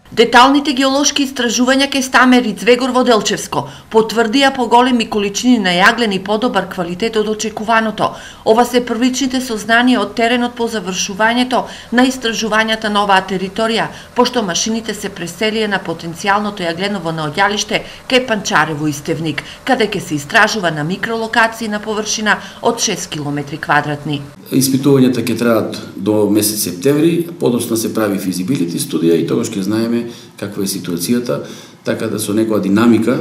Деталните геолошки истражувања ке Стамер и Звегор во Делчевско потврдија поголеми количини на јаглен и подобар квалитет од очекуваното. Ова се првичните сознанија од теренот по завршувањето на истражувањата на оваа територија, пошто машините се преселија на потенцијалното јагленово наоѓалиште кај Панчарево и Стевник, каде ке се истражува на микролокации на површина од 6 км квадратни. Испитувањата ќе траат до месец септември, подоцна се прави физибилити студија и тогаш ќе знаеме каква е ситуацијата, така да со некоја динамика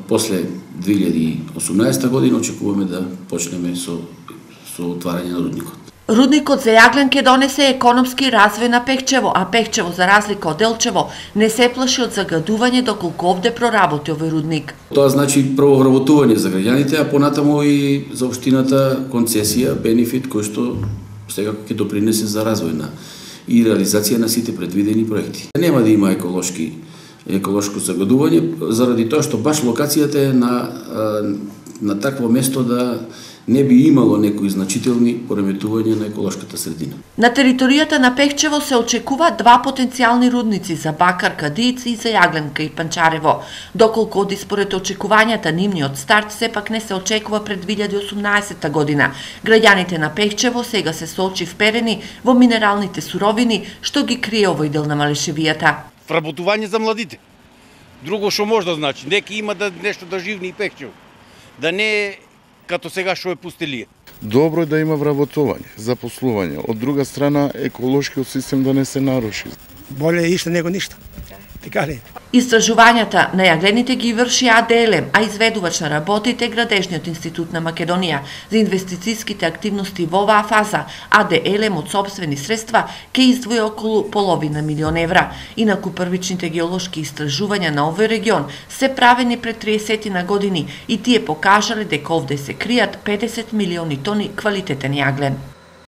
после 2018 година очекуваме да почнеме со отварање на рудникот. Рудникот за јаглен ке донесе економски развој на Пехчево, а Пехчево, за разлика од Делчево, не се плаши од загадување доколку овде проработи овој рудник. Тоа значи прво вработување за граѓаните, а понатаму и за општината концесија, бенефит кој што секако ќе допринесе за развој и реализација на сите предвидени проекти. Нема да има еколошко загадување заради тоа што баш локацијата е на такво место да не би имало некои значителни пореметувања на еколошката средина. На територијата на Пехчево се очекува два потенцијални рудници за бакар Кадиец и за јаглен кај Панчарево. Доколку оди според очекувањата, нивниот старт сепак не се очекува пред 2018 година. Граѓаните на Пехчево сега се со очи вперени во минералните суровини што ги крие овој дел на Малешевијата. Вработување за младите. Друго што може да значи, неки има нешто да живни и Пехчево. Да не като сега што е пустелија. Добро е да има вработување, запослување. Од друга страна, еколошкиот систем да не се наруши. Боле иште него ништо. Така ли? Истражувањата на јаглените ги врши АДЛМ, а изведувач на работите Градежниот институт на Македонија. За инвестицијските активности во оваа фаза АДЛМ од сопствени средства ке издвои околу половина милион евра. Инаку првичните геолошки истражувања на овој регион се правени пред 30 на години и тие покажале дека овде се кријат 50 милиони тони квалитетен јаглен.